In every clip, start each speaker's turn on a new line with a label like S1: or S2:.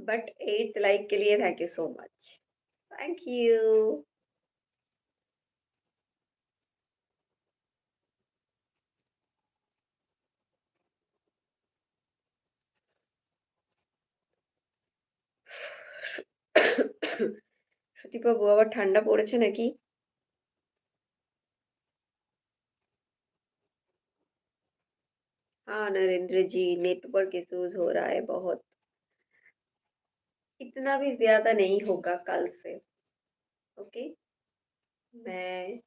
S1: But 8th like के लिए thank you so much. Thank you. সুদীপবাবু আবার ঠান্ডা পড়েছে নাকি? हाँ नरेंद्र जी, नेटवर्क इश्यूज हो रहा है बहुत। इतना भी ज्यादा नहीं होगा कल से। ओके। मैं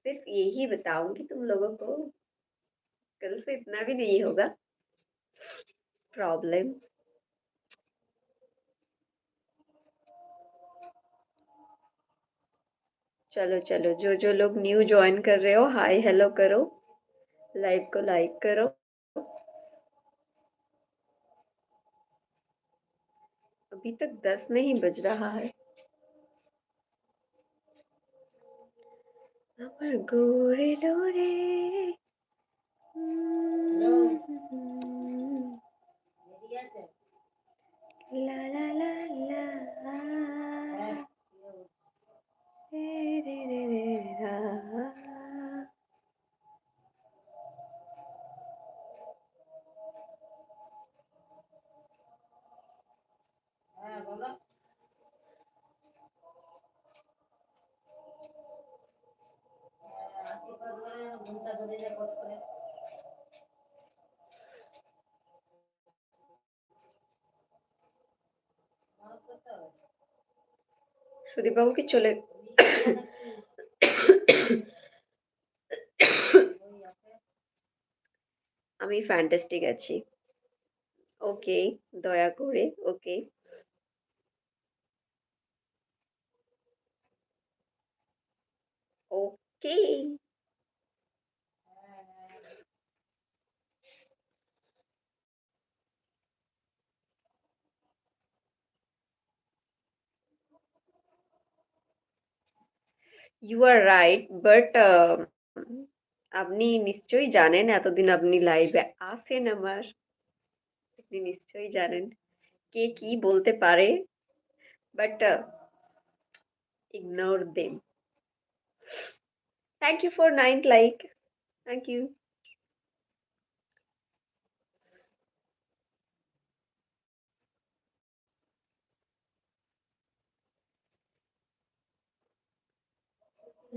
S1: सिर्फ यही बताऊंगी तुम लोगों को, कल से इतना भी नहीं होगा प्रॉब्लम। चलो चलो, जो जो लोग न्यू ज्वाइन कर रहे हो हाय हेलो करो, लाइव को लाइक करो। अभी तक 10 नहीं बज रहा है। আমার গোরে ডোরে লা লা লা লা রে রে রে রে রা। সুদীপ বাবু কি চলে? আমি ফ্যান্টাস্টিক আছি। ওকে, দয়া করে ওকে। ওকে। ইউ আর রাইট, বাট আপনি নিশ্চয়ই জানেন, এতদিন আপনি লাইভে আসেন আমার, আপনি নিশ্চয়ই জানেন কে কি বলতে পারে, but ignore them. Thank you for 9th like. Thank you.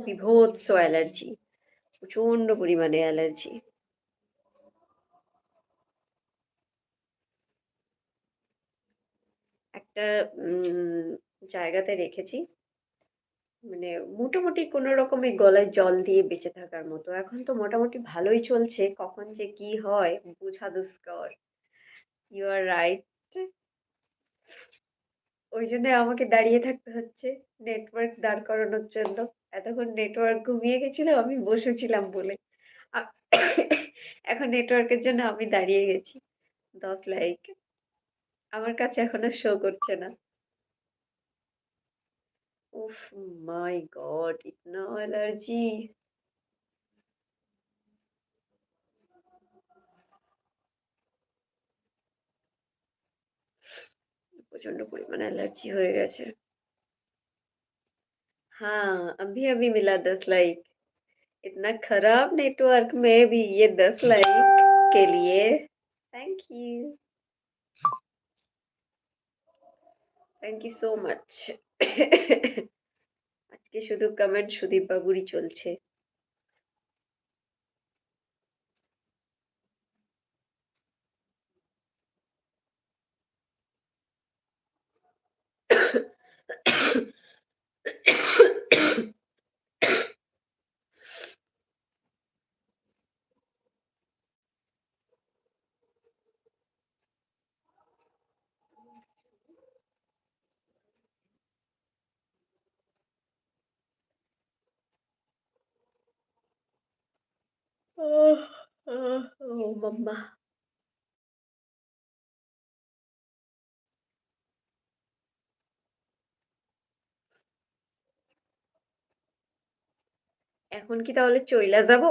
S1: বিভৎস অ্যালার্জি, প্রচন্ড পরিমাণে অ্যালার্জি। একটা জায়গাতে রেখেছি, মানে মোটামুটি কোনো রকমে গলায় জল দিয়ে বেঁচে থাকার মতো। এখন তো মোটামুটি ভালোই চলছে, কখন যে কি হয় বোঝা দুষ্কর। You are right. ওই জন্য আমাকে দাঁড়িয়ে থাকতে হচ্ছে নেটওয়ার্ক দাঁড় করানোর জন্য। এতক্ষণ নেটওয়ার্ক ঘুমিয়ে গেছিল, আমি বসেছিলাম বলে। আ- এখন নেটওয়ার্কের জন্য আমি দাঁড়িয়ে গেছি। 10 লাইক আমার কাছে এখনো শো করছে না। উফ, মাই গড, ইতনা এলার্জি। प्रचंड परिमाणे एलर्जी हो गए। हाँ, अभी अभी मिला 10 लाइक। इतना खराब नेटवर्क में भी ये 10 लाइक के लिए thank you. Thank you so much. আজকে শুধু কমেন্ট সুদীপ বাবুরই চলছে। ওহ, ও মাম্মা। এখন কি তাহলে চইলা যাব?